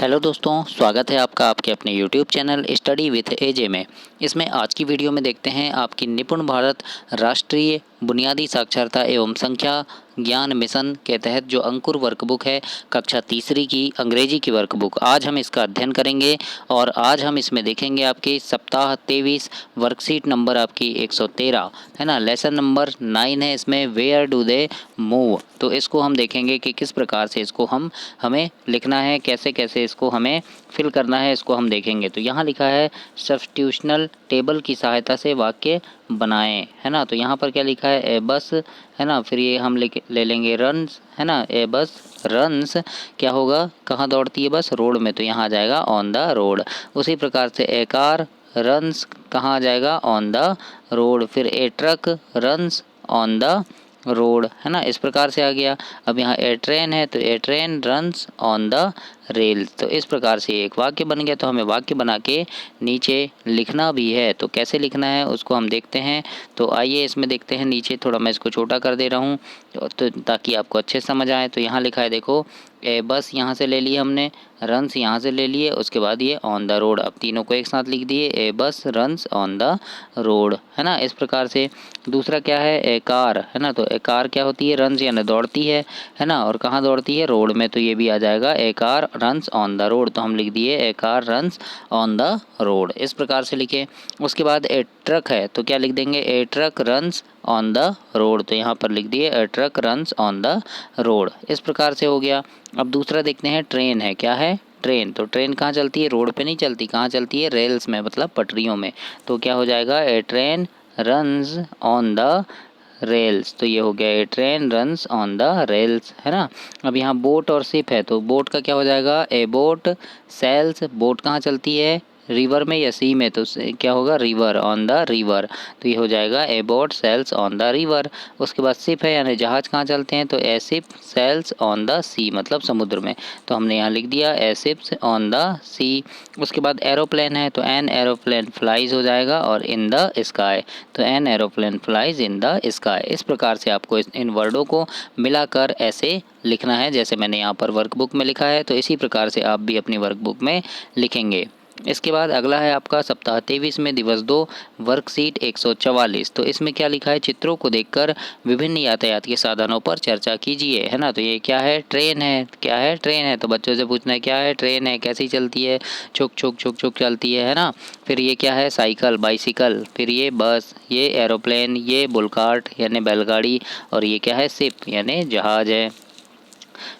Hello दोस्तों, स्वागत है आपका आपके अपने यूट्यूब चैनल स्टडी विथ एजे में। इसमें आज की वीडियो में देखते हैं आपकी निपुण भारत राष्ट्रीय बुनियादी साक्षरता एवं संख्या ज्ञान मिशन के तहत जो अंकुर वर्कबुक है कक्षा तीसरी की अंग्रेजी की वर्कबुक, आज हम इसका अध्ययन करेंगे। और आज हम इसमें देखेंगे आपके सप्ताह 23 वर्कशीट नंबर आपकी 113 है ना, लेसन नंबर 9 है इसमें, वेयर डू दे मूव। तो इसको हम देखेंगे कि किस प्रकार से इसको हमें लिखना है, कैसे कैसे इसको हमें फिल करना है, इसको हम देखेंगे। तो यहाँ लिखा है सब्स्टिट्यूशनल टेबल की सहायता से वाक्य बनाएं, है ना। तो यहाँ पर क्या लिखा है, ए बस, है ना। फिर ये हम ले लेंगे रन्स, है ना। ए बस रन्स क्या होगा, कहाँ दौड़ती है बस, रोड में, तो यहाँ आ जाएगा ऑन द रोड। उसी प्रकार से ए कार रन्स कहाँ आ जाएगा, ऑन द रोड। फिर a truck runs on the road, है ना। इस प्रकार से आ गया। अब यहाँ ए ट्रेन है तो a train runs on the rail. तो इस प्रकार से एक वाक्य बन गया। तो हमें वाक्य बना के नीचे लिखना भी है, तो कैसे लिखना है उसको हम देखते हैं। तो आइए इसमें देखते हैं। नीचे थोड़ा मैं इसको छोटा कर दे रहा हूँ तो ताकि आपको अच्छे समझ आए। तो यहाँ लिखा है देखो, ए बस यहाँ से ले लिए हमने, रन्स यहाँ से ले लिए, उसके बाद ये ऑन द रोड। अब तीनों को एक साथ लिख दिए, ए bus runs on the road, है ना। इस प्रकार से दूसरा क्या है, ए कार, है ना। तो ए कार क्या होती है, रन्स यानी दौड़ती है ना। और कहाँ दौड़ती है, रोड में, तो ये भी आ जाएगा a car runs on the road. तो हम लिख दिए a car runs on the road. इस प्रकार से लिखे। उसके बाद ए ट्रक है तो क्या लिख देंगे, a truck runs on the road. तो यहाँ पर लिख दिए a truck runs on the road. इस प्रकार से हो गया। अब दूसरा देखते हैं, ट्रेन है, क्या है, ट्रेन। तो ट्रेन कहाँ चलती है, रोड पे नहीं चलती, कहाँ चलती है, रेल्स में, मतलब पटरियों में। तो क्या हो जाएगा, a train runs on the rails. तो ये हो गया, a train runs on the rails, है ना। अब यहाँ बोट और शिप है तो बोट का क्या हो जाएगा, ए बोट सेल्स। बोट कहाँ चलती है, रिवर में या सी में, तो क्या होगा, रिवर ऑन द रिवर। तो ये हो जाएगा a boat sails on the river. उसके बाद शिप है यानी जहाज कहाँ चलते हैं, तो a ship sails on the sea, मतलब समुद्र में। तो हमने यहाँ लिख दिया a ships on the sea. उसके बाद एरोप्लेन है तो एन एरोप्लेन फ्लाइज हो जाएगा, और इन द स्काई, तो an aeroplane flies in the sky. इस प्रकार से आपको इन वर्डों को मिलाकर ऐसे लिखना है जैसे मैंने यहाँ पर वर्कबुक में लिखा है। तो इसी प्रकार से आप भी अपनी वर्कबुक में लिखेंगे। इसके बाद अगला है आपका सप्ताह 23 में दिवस 2 वर्कशीट 144। तो इसमें क्या लिखा है, चित्रों को देखकर विभिन्न यातायात के साधनों पर चर्चा कीजिए, है ना। तो ये क्या है, ट्रेन है, क्या है, ट्रेन है। तो बच्चों से पूछना है क्या है, ट्रेन है, कैसी चलती है, छुक छुक छुक छुक चलती है ना। फिर ये क्या है, साइकिल बाइसिकल। फिर ये बस, ये एरोप्लेन, ये बुलकार्ट यानी बैलगाड़ी, और ये क्या है, शिप यानी जहाज है।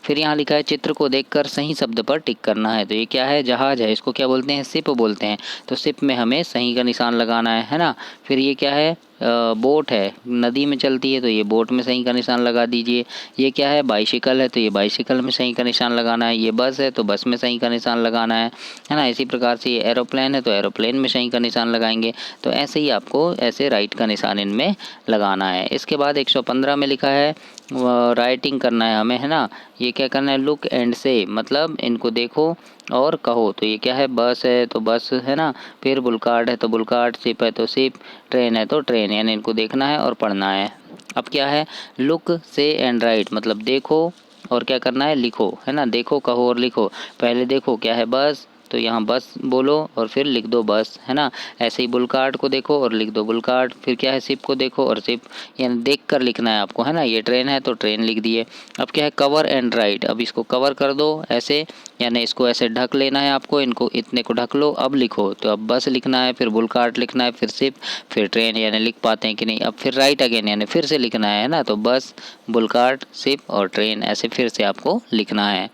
फिर यहाँ लिखा है चित्र को देखकर सही शब्द पर टिक करना है। तो ये क्या है, जहाज है, इसको क्या बोलते हैं, शिप बोलते हैं। तो शिप में हमें सही का निशान लगाना है ना। फिर ये क्या है, बोट है, नदी में चलती है, तो ये बोट में सही का निशान लगा दीजिए। ये क्या है, बाइसिकल है, तो ये बाइसिकल में सही का निशान लगाना है। ये बस है तो बस में सही का निशान लगाना है ना। इसी प्रकार से ये एरोप्लेन है तो एरोप्लेन में सही का निशान लगाएंगे। तो ऐसे ही आपको ऐसे राइट का निशान इनमें लगाना है। इसके बाद 115 में लिखा है राइटिंग करना है हमें, है ना। ये क्या करना है, लुक एंड से, मतलब इनको देखो और कहो। तो ये क्या है, बस है तो बस, है ना। फिर बुलकार्ट है तो बुलकार्ट, शिप है तो शिप, ट्रेन है तो ट्रेन, यानी इनको देखना है और पढ़ना है। अब क्या है, लुक से एंड राइट, मतलब देखो और क्या करना है, लिखो, है ना। देखो, कहो और लिखो। पहले देखो क्या है, बस, तो यहाँ बस बोलो और फिर लिख दो बस, है ना। ऐसे ही बुलकार्ट को देखो और लिख दो बुलकार्ट। फिर क्या है, शिप को देखो और शिप, यानी देख कर लिखना है आपको, है ना। ये ट्रेन है तो ट्रेन लिख दिए। अब क्या है, कवर एंड राइट। अब इसको कवर कर दो ऐसे, यानी इसको ऐसे ढक लेना है आपको, इनको इतने को ढक लो। अब लिखो, तो अब बस लिखना है, फिर बुलकार्ट लिखना है, फिर शिप, फिर ट्रेन, यानी लिख पाते हैं कि नहीं। अब फिर राइट अगेन, यानी फिर से लिखना है ना। तो बस, बुलकार्ट, शिप और ट्रेन, ऐसे फिर से आपको लिखना है।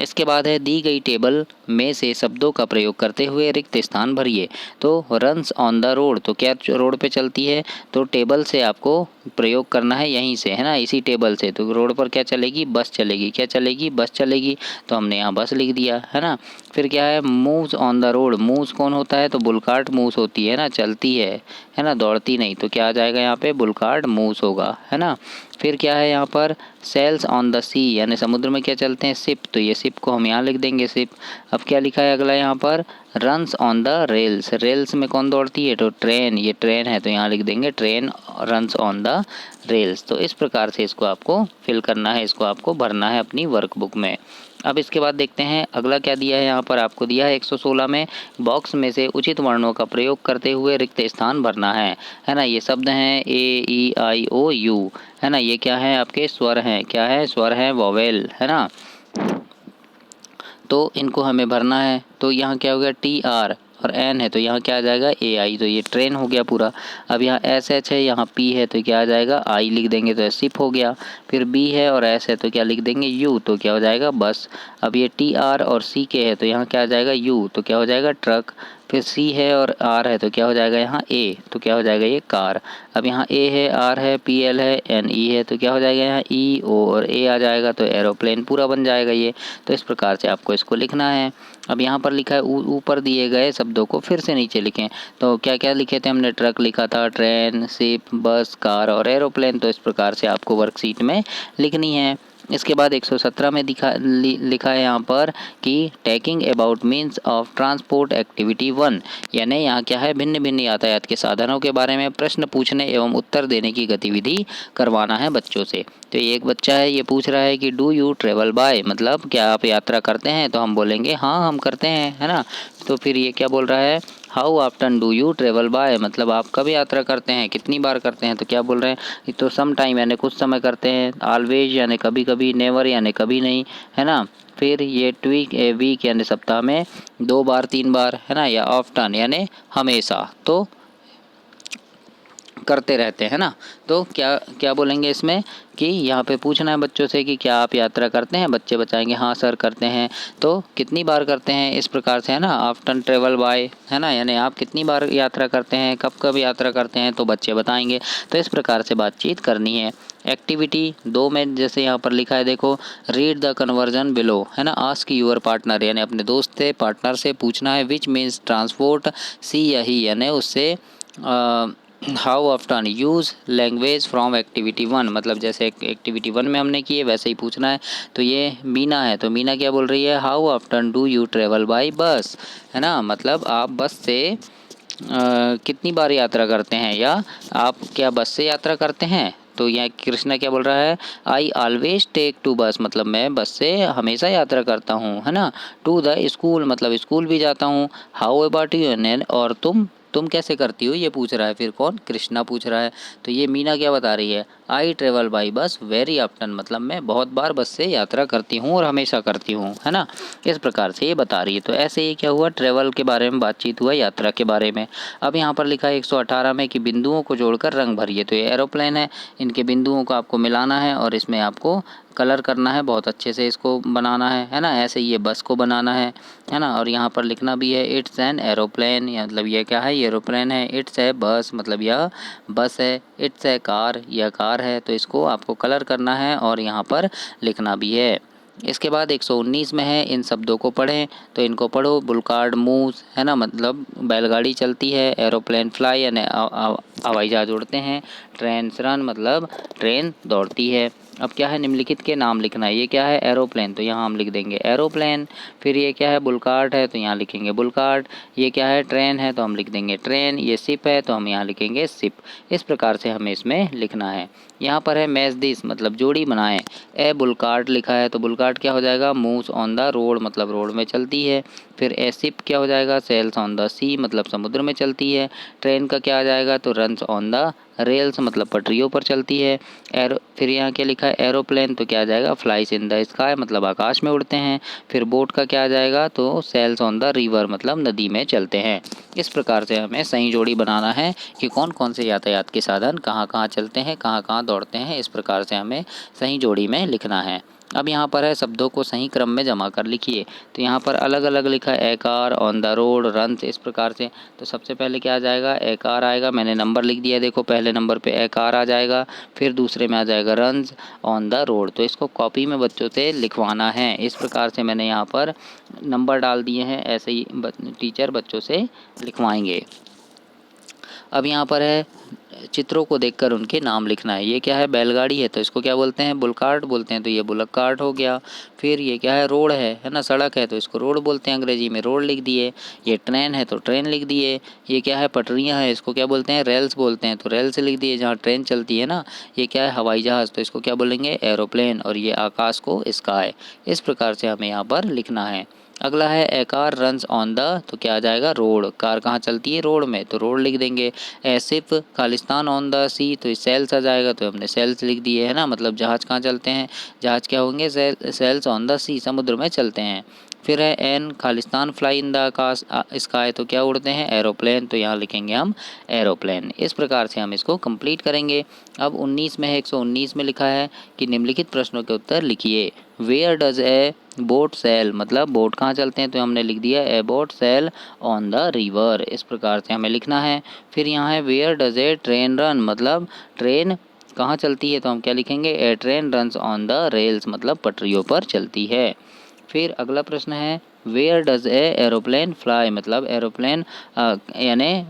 इसके बाद है दी गई टेबल में से शब्दों का प्रयोग करते हुए रिक्त स्थान भरिए। तो रन्स ऑन द रोड, तो क्या रोड पे चलती है, तो टेबल से आपको प्रयोग करना है यहीं से, है ना, इसी टेबल से। तो रोड पर क्या चलेगी, बस चलेगी, क्या चलेगी, बस चलेगी। तो हमने यहाँ बस लिख दिया, है ना। फिर क्या है, moves on the road. Moves कौन होता है, तो बुलकार्ट मूव्स होती है ना, चलती है ना, दौड़ती नहीं। तो क्या आ जाएगा यहाँ पे, बुलकार्ट मूव्स होगा, है ना। फिर क्या है यहाँ पर, सेल्स ऑन द सी, यानी समुद्र में क्या चलते हैं, शिप। तो ये शिप को हम यहाँ लिख देंगे, शिप। अब क्या लिखा है अगला यहाँ पर, runs on the rails. Rails में कौन दौड़ती है, तो ट्रेन, ये ट्रेन है तो यहाँ लिख देंगे train runs on the rails. तो इस प्रकार से इसको आपको फिल करना है, इसको आपको भरना है अपनी वर्कबुक में। अब इसके बाद देखते हैं अगला क्या दिया है। यहाँ पर आपको दिया है 116 में बॉक्स में से उचित वर्णों का प्रयोग करते हुए रिक्त स्थान भरना है ना। ये शब्द हैं ए ई आई ओ यू, है ना। ये क्या है आपके स्वर हैं, क्या है स्वर हैं, वोवेल, है ना। तो इनको हमें भरना है। तो यहाँ क्या हो गया टी आर और एन है तो यहाँ क्या आ जाएगा ए आई, तो ये ट्रेन हो गया पूरा। अब यहाँ एस एच है, यहाँ पी है तो क्या आ जाएगा आई लिख देंगे तो शिप हो गया। फिर बी है और एस है तो क्या लिख देंगे यू, तो क्या हो जाएगा बस। अब ये टी आर और सी के है तो यहाँ क्या आ जाएगा यू, तो क्या हो जाएगा ट्रक। फिर सी है और आर है तो क्या हो जाएगा यहाँ ए, तो क्या हो जाएगा ये कार। अब यहाँ ए है, आर है, पी एल है, एन ई है तो क्या हो जाएगा यहाँ ई ओ और ए आ जाएगा तो एरोप्लेन पूरा बन जाएगा ये। तो इस प्रकार से आपको इसको लिखना है। अब यहाँ पर लिखा है ऊपर दिए गए शब्दों को फिर से नीचे लिखें। तो क्या क्या लिखे थे हमने, ट्रक लिखा था, ट्रेन, शिप, बस, कार और एरोप्लेन। तो इस प्रकार से आपको वर्कशीट में लिखनी है। इसके बाद 117 में लिखा है यहाँ पर कि tacking about means of transport activity 1, यानी यहाँ क्या है भिन्न भिन्न यातायात के साधनों के बारे में प्रश्न पूछने एवं उत्तर देने की गतिविधि करवाना है बच्चों से। तो ये एक बच्चा है, ये पूछ रहा है कि डू यू ट्रेवल बाय, मतलब क्या आप यात्रा करते हैं, तो हम बोलेंगे हाँ हम करते हैं, है ना। तो फिर ये क्या बोल रहा है how often do you travel by, मतलब आप कब यात्रा करते हैं, कितनी बार करते हैं, तो क्या बोल रहे हैं तो सम टाइम यानी कुछ समय करते हैं, ऑलवेज यानी कभी कभी, नेवर यानी कभी नहीं, है ना। फिर ये ट्वीक ए वीक यानी सप्ताह में 2 बार 3 बार, है ना, या ऑफ्टन यानी हमेशा, तो करते रहते हैं ना। तो क्या क्या बोलेंगे इसमें कि यहाँ पे पूछना है बच्चों से कि क्या आप यात्रा करते हैं, बच्चे बताएंगे हाँ सर करते हैं। तो कितनी बार करते हैं, इस प्रकार से, है ना, ऑफ्टन ट्रेवल बाय, है ना, यानी आप कितनी बार यात्रा करते हैं, कब कब यात्रा करते हैं, तो बच्चे बताएंगे। तो इस प्रकार से बातचीत करनी है। एक्टिविटी 2 में जैसे यहाँ पर लिखा है देखो, रीड द कन्वर्जन बिलो, है ना, आस्क यूअर पार्टनर, यानी अपने दोस्त से पार्टनर से पूछना है विच मीन्स ट्रांसपोर्ट, सी यही यानी उससे how often use language from activity 1, मतलब जैसे एक्टिविटी 1 में हमने किए वैसे ही पूछना है। तो ये मीना है तो मीना क्या बोल रही है how often do you travel bye बस, है ना, मतलब आप बस से कितनी बार यात्रा करते हैं, या आप क्या बस से यात्रा करते हैं। तो यहाँ कृष्णा क्या बोल रहा है आई ऑलवेज टेक टू बस, मतलब मैं बस से हमेशा यात्रा करता हूँ, है ना। टू द स्कूल, मतलब स्कूल भी जाता हूँ। हाउ अबाउट यू, ने और तुम कैसे करती हो, ये पूछ रहा है। फिर कौन, कृष्णा पूछ रहा है। तो ये मीना क्या बता रही है I travel by bus very often, मतलब मैं बहुत बार बस से यात्रा करती हूँ और हमेशा करती हूँ, है ना। इस प्रकार से ये बता रही है। तो ऐसे ही क्या हुआ, ट्रेवल के बारे में बातचीत हुआ, यात्रा के बारे में। अब यहाँ पर लिखा है 118 में कि बिंदुओं को जोड़कर रंग भरिए। तो ये एरोप्लेन है, इनके बिंदुओं को आपको मिलाना है और इसमें आपको कलर करना है, बहुत अच्छे से इसको बनाना है ना। ऐसे ही ये बस को बनाना है ना। और यहाँ पर लिखना भी है इट्स एन एरोप्लेन, मतलब ये क्या है, ये एरोप्लेन है। इट्स है बस, मतलब यह बस है। इट्स है कार, यह कार है। तो इसको आपको कलर करना है और यहाँ पर लिखना भी है। इसके बाद 119 में है, इन शब्दों को पढ़ें। तो इनको पढ़ो, बुलकार्ड मूव्स, है ना, मतलब बैलगाड़ी चलती है। एरोप्लेन फ्लाई यानी हवाई जहाज उड़ते हैं। ट्रेन रन, मतलब ट्रेन दौड़ती है। अब क्या है, निम्नलिखित के नाम लिखना है। ये क्या है, एरोप्लेन, तो यहाँ हम लिख देंगे एरोप्लेन। फिर ये क्या है, बुलकार्ट है तो यहाँ लिखेंगे बुलकार्ट। ये क्या है, ट्रेन है तो हम लिख देंगे ट्रेन। ये शिप है तो हम यहाँ लिखेंगे शिप। इस प्रकार से हमें इसमें लिखना है। यहाँ पर है मैच दिस, मतलब जोड़ी बनाएं। ए बुलकार्ट लिखा है तो बुलकार्ट क्या हो जाएगा, मूव्स ऑन द रोड, मतलब रोड में चलती है। फिर ए शिप क्या हो जाएगा, सेल्स ऑन द सी, मतलब समुद्र में चलती है। ट्रेन का क्या आ जाएगा, तो रन्स ऑन द रेल्स, मतलब पटरियों पर चलती है। फिर यहाँ क्या लिखा है, एरोप्लेन, तो क्या आ जाएगा, फ्लाइज इन द स्काई, मतलब आकाश में उड़ते हैं। फिर बोट का क्या आ जाएगा, तो सेल्स ऑन द रिवर, मतलब नदी में चलते हैं। इस प्रकार से हमें सही जोड़ी बनाना है कि कौन कौन से यातायात के साधन कहाँ कहाँ चलते हैं, कहाँ कहाँ दौड़ते हैं। इस प्रकार से हमें सही जोड़ी में लिखना है। अब यहाँ पर है शब्दों को सही क्रम में जमा कर लिखिए। तो यहाँ पर अलग अलग लिखा है, a car, on the road, runs, इस प्रकार से। तो सबसे पहले क्या आ जाएगा, ए कार आएगा, मैंने नंबर लिख दिया, देखो पहले नंबर पे ए कार आ जाएगा। फिर दूसरे में आ जाएगा रन्स ऑन द रोड। तो इसको कॉपी में बच्चों से लिखवाना है। इस प्रकार से मैंने यहाँ पर नंबर डाल दिए हैं, ऐसे ही टीचर बच्चों से लिखवाएंगे। अब यहाँ पर है चित्रों को देखकर उनके नाम लिखना है। ये क्या है, बैलगाड़ी है तो इसको क्या बोलते हैं, बुल कार्ट बोलते हैं, तो ये बुलक कार्ट हो गया। फिर ये क्या है, रोड है ना, सड़क है तो इसको रोड बोलते हैं, अंग्रेजी में रोड लिख दिए। ये ट्रेन है तो ट्रेन लिख दिए। ये क्या है, पटरियाँ है, इसको क्या बोलते हैं, रेल्स बोलते हैं, तो रेल्स लिख दिए जहाँ ट्रेन चलती है ना। ये क्या है, हवाई जहाज़, तो इसको क्या बोलेंगे, एरोप्लेन। और ये आकाश को स्काई। इस प्रकार से हमें यहाँ पर लिखना है। अगला है a car runs on the, तो क्या आ जाएगा, रोड। कार कहाँ चलती है, रोड में, तो रोड लिख देंगे। ए शिप खालिस्तान ऑन द सी, तो सेल्स आ जाएगा, तो हमने सेल्स लिख दिए है ना, मतलब जहाज़ कहाँ चलते हैं, जहाज़ क्या होंगे, सेल्स ऑन द सी, समुद्र में चलते हैं। फिर है एन खालिस्तान फ्लाई इन द आकाश स्काई, तो क्या उड़ते हैं, एरोप्लेन, तो यहाँ लिखेंगे हम एरोप्लेन। इस प्रकार से हम इसको कंप्लीट करेंगे। अब 19 में है, 119 में लिखा है कि निम्नलिखित प्रश्नों के उत्तर लिखिए। Where does a boat sail, मतलब बोट कहाँ चलते हैं, तो हमने लिख दिया a boat sail on the river. इस प्रकार से हमें लिखना है। फिर यहाँ है where does a train run, मतलब ट्रेन कहाँ चलती है, तो हम क्या लिखेंगे, a train runs on the rails, मतलब पटरियों पर चलती है। फिर अगला प्रश्न है where does a aeroplane fly, मतलब एरोप्लेन यानी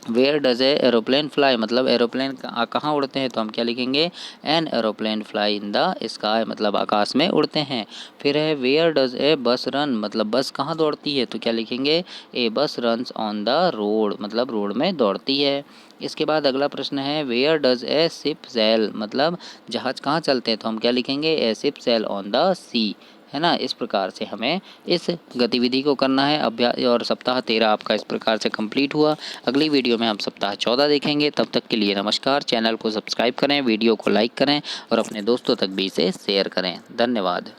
where does a aeroplane fly, मतलब एरोप्लेन कहाँ उड़ते हैं, तो हम क्या लिखेंगे, an aeroplane fly in the sky, मतलब आकाश में उड़ते हैं। फिर है वेयर डज ए बस रन, मतलब बस कहाँ दौड़ती है, तो क्या लिखेंगे, a bus runs on the road, मतलब रोड में दौड़ती है। इसके बाद अगला प्रश्न है where does a ship sail, मतलब जहाज़ कहाँ चलते हैं, तो हम क्या लिखेंगे, a ship sail on the sea, है ना। इस प्रकार से हमें इस गतिविधि को करना है अभ्यास। और सप्ताह 13 आपका इस प्रकार से कंप्लीट हुआ। अगली वीडियो में हम सप्ताह 14 देखेंगे। तब तक के लिए नमस्कार। चैनल को सब्सक्राइब करें, वीडियो को लाइक करें और अपने दोस्तों तक भी इसे शेयर करें। धन्यवाद।